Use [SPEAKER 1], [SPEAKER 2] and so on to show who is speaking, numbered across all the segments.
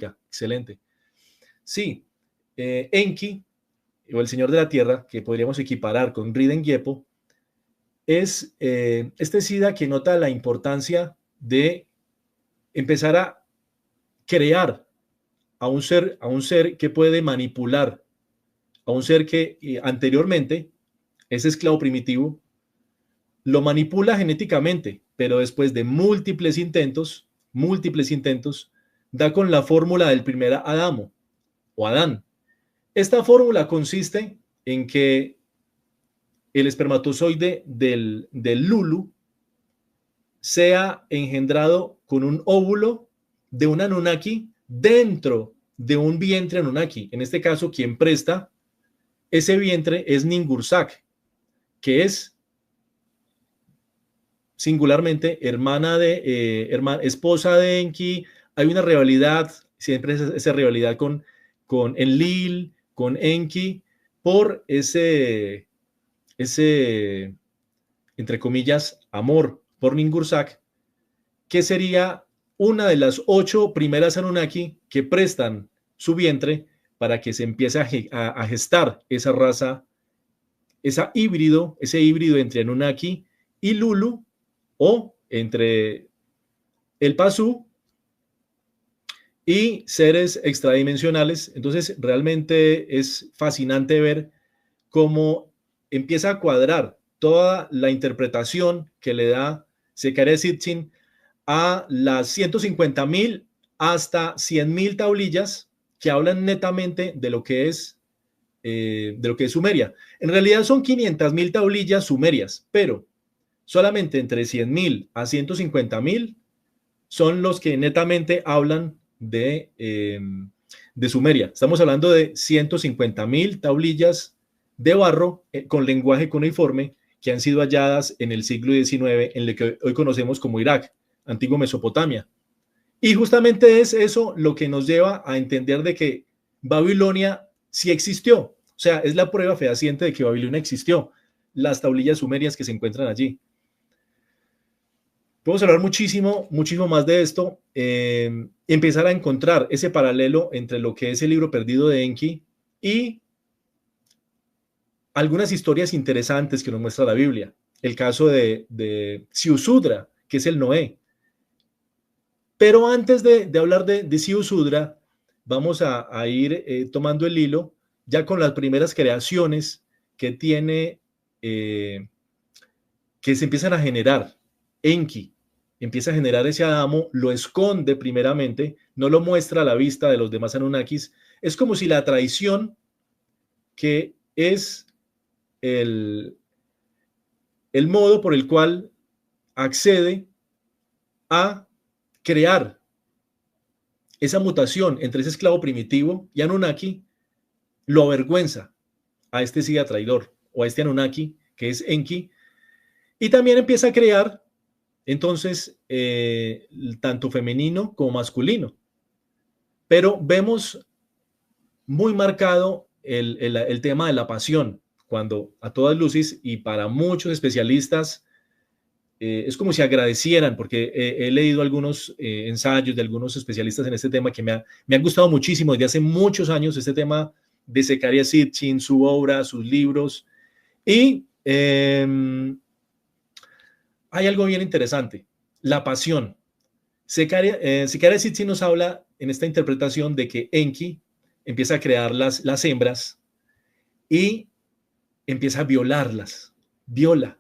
[SPEAKER 1] Excelente. Sí, Enki, o el Señor de la Tierra, que podríamos equiparar con Riden Yepo, es este SIDA que nota la importancia de empezar a crear a un ser que puede manipular, a un ser que anteriormente, ese esclavo primitivo, lo manipula genéticamente, pero después de múltiples intentos, da con la fórmula del primer Adamo o Adán. Esta fórmula consiste en que el espermatozoide del Lulu sea engendrado con un óvulo de un Anunnaki dentro de un vientre Anunnaki. En este caso, quien presta ese vientre es Ningursak, que es singularmente esposa de Enki. Hay una rivalidad, siempre esa rivalidad con Enlil, con Enki, por ese, entre comillas, amor por Ningursak, que sería una de las 8 primeras Anunnaki que prestan su vientre para que se empiece a gestar esa raza, ese híbrido entre Anunnaki y Lulu, o entre el Pazu y seres extradimensionales. Entonces, realmente es fascinante ver cómo empieza a cuadrar toda la interpretación que le da Zecharia Sitchin a las 150.000 hasta 100.000 tablillas que hablan netamente de lo que es Sumeria. En realidad son 500.000 tablillas sumerias, pero solamente entre 100.000 a 150.000 son los que netamente hablan de Sumeria. Estamos hablando de 150.000 tablillas de barro con lenguaje cuneiforme que han sido halladas en el siglo XIX en lo que hoy conocemos como Irak, antigua Mesopotamia. Y justamente es eso lo que nos lleva a entender de que Babilonia sí existió. O sea, es la prueba fehaciente de que Babilonia existió, las tablillas sumerias que se encuentran allí. Podemos hablar muchísimo más de esto, empezar a encontrar ese paralelo entre lo que es el libro perdido de Enki y algunas historias interesantes que nos muestra la Biblia. El caso de Ziusudra, que es el Noé. Pero antes de hablar de Ziusudra, vamos a ir tomando el hilo ya con las primeras creaciones que tiene, que se empiezan a generar. Enki empieza a generar ese Adamo, lo esconde primeramente, no lo muestra a la vista de los demás Anunnakis. Es como si la traición, que es el modo por el cual accede a crear esa mutación entre ese esclavo primitivo y Anunnaki, lo avergüenza a este Siga traidor o a este Anunnaki que es Enki, y también empieza a crear entonces tanto femenino como masculino. Pero vemos muy marcado el tema de la pasión, cuando a todas luces y para muchos especialistas es como si agradecieran, porque he leído algunos ensayos de algunos especialistas en este tema que me han gustado muchísimo desde hace muchos años, este tema de Zecharia Sitchin, su obra, sus libros, y hay algo bien interesante, la pasión. Zecharia Sitchin nos habla en esta interpretación de que Enki empieza a crear las hembras y empieza a violarlas, viola.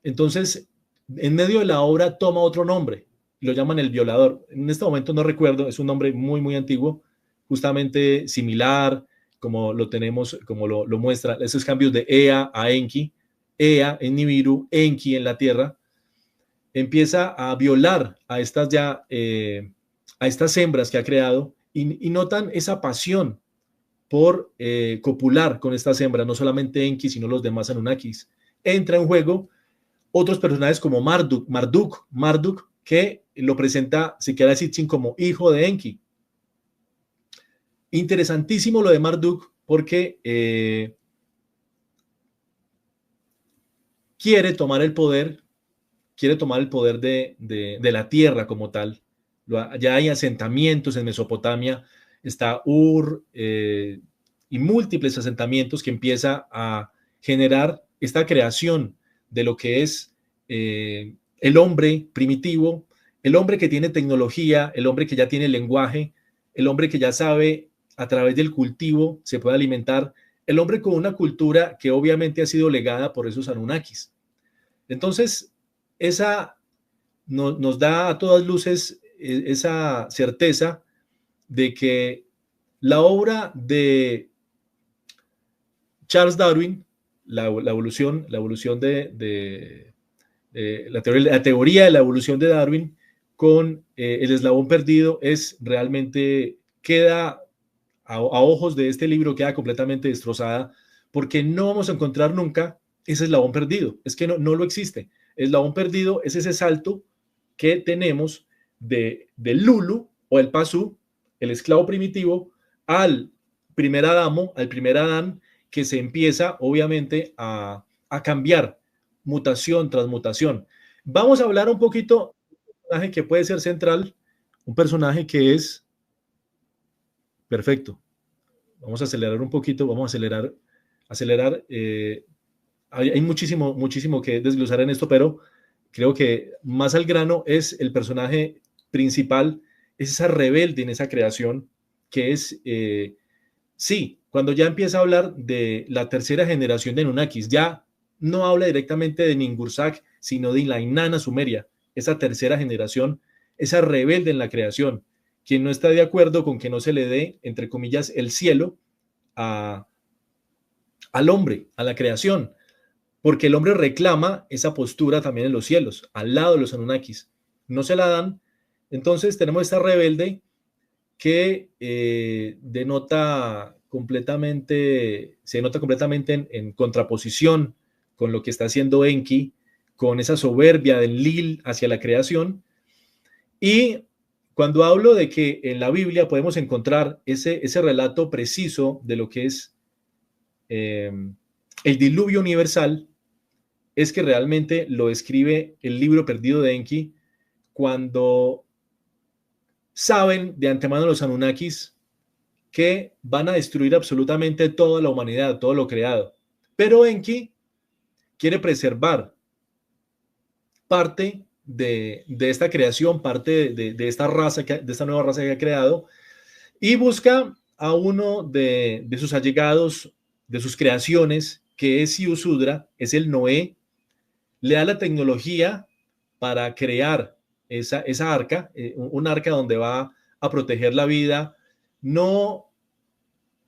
[SPEAKER 1] Entonces, en medio de la obra toma otro nombre, lo llaman el violador. En este momento no recuerdo, es un nombre muy, muy antiguo, justamente similar, como lo tenemos, como lo muestra, esos cambios de Ea a Enki, Ea en Nibiru, Enki en la tierra, empieza a violar a estas a estas hembras que ha creado y notan esa pasión por copular con estas hembras, no solamente Enki, sino los demás Anunnakis. Entra en juego otros personajes como Marduk, que lo presenta Zecharia Sitchin como hijo de Enki. Interesantísimo lo de Marduk porque quiere tomar el poder de la tierra como tal, Ya hay asentamientos en Mesopotamia, está Ur y múltiples asentamientos que empieza a generar esta creación de lo que es el hombre primitivo, el hombre que tiene tecnología, el hombre que ya tiene lenguaje, el hombre que ya sabe a través del cultivo se puede alimentar, el hombre con una cultura que obviamente ha sido legada por esos Anunnakis. Entonces, esa nos da a todas luces esa certeza de que la obra de Charles Darwin, la evolución la teoría de la evolución de Darwin con el eslabón perdido es realmente, queda a ojos de este libro, queda completamente destrozada, porque no vamos a encontrar nunca ese eslabón perdido, es que no lo existe. El eslabón perdido es ese salto que tenemos del Lulu o el Pasú, el esclavo primitivo, al primer Adamo, al primer Adán, que se empieza obviamente a cambiar, mutación tras mutación. Vamos a hablar un poquito de un personaje que puede ser central, un personaje que es perfecto. Vamos a acelerar un poquito, vamos a acelerar. Hay muchísimo que desglosar en esto, pero creo que más al grano es el personaje principal, es esa rebelde en esa creación, que es, sí, cuando ya empieza a hablar de la tercera generación de Anunnakis, ya no habla directamente de Ningursak, sino de la Inanna Sumeria, esa tercera generación, esa rebelde en la creación, quien no está de acuerdo con que no se le dé, entre comillas, el cielo a, al hombre, a la creación, porque el hombre reclama esa postura también en los cielos, al lado de los Anunnakis. No se la dan. Entonces tenemos esta rebelde que se denota completamente en contraposición con lo que está haciendo Enki, con esa soberbia del Lil hacia la creación. Y cuando hablo de que en la Biblia podemos encontrar ese relato preciso de lo que es el diluvio universal, es que realmente lo escribe el libro perdido de Enki cuando saben de antemano los Anunnakis que van a destruir absolutamente toda la humanidad, todo lo creado. Pero Enki quiere preservar parte de esta creación, parte de esta raza, de esta nueva raza que ha creado, y busca a uno de sus allegados, de sus creaciones, que es Siusudra, es el Noé, le da la tecnología para crear esa arca, un arca donde va a proteger la vida, no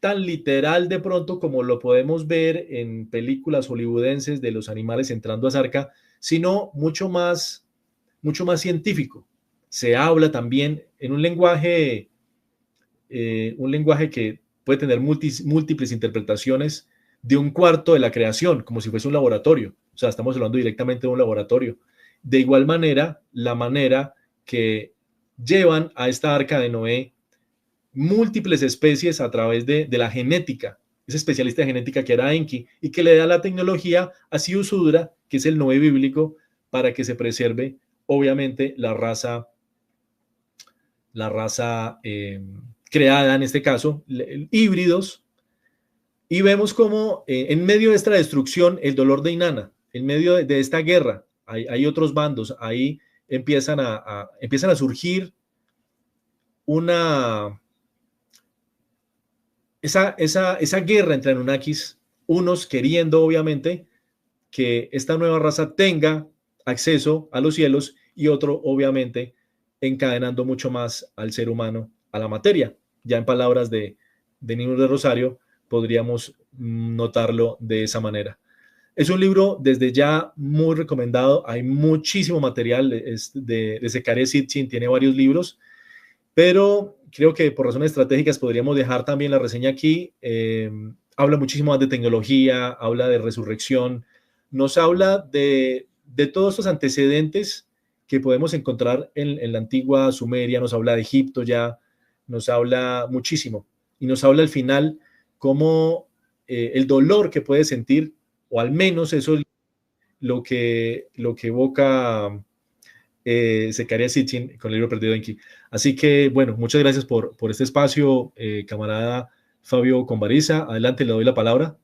[SPEAKER 1] tan literal de pronto como lo podemos ver en películas hollywoodenses de los animales entrando a esa arca, sino mucho más científico. Se habla también en un lenguaje que puede tener múltiples interpretaciones de un cuarto de la creación, como si fuese un laboratorio. O sea, estamos hablando directamente de un laboratorio. De igual manera, la manera que llevan a esta arca de Noé múltiples especies a través de la genética, ese especialista de genética que era Enki, y que le da la tecnología a Siusudra, que es el Noé bíblico, para que se preserve, obviamente, la raza creada, en este caso, híbridos, y vemos como en medio de esta destrucción, el dolor de Inanna, en medio de esta guerra, hay otros bandos, ahí empiezan a surgir esa guerra entre Anunnakis, unos queriendo obviamente que esta nueva raza tenga acceso a los cielos y otro obviamente encadenando mucho más al ser humano a la materia. Ya en palabras de Nino de Rosario podríamos notarlo de esa manera. Es un libro desde ya muy recomendado, hay muchísimo material, de Zecharia Sitchin, tiene varios libros, pero creo que por razones estratégicas podríamos dejar también la reseña aquí. Habla muchísimo más de tecnología, habla de resurrección, nos habla de todos estos antecedentes que podemos encontrar en la antigua Sumeria, nos habla de Egipto ya, nos habla muchísimo y nos habla al final cómo el dolor que puede sentir, o al menos eso es lo que evoca Zecaria Sitchin con el libro perdido de Enki. Así que, bueno, muchas gracias por este espacio, camarada Fabio Conbariza. Adelante, le doy la palabra.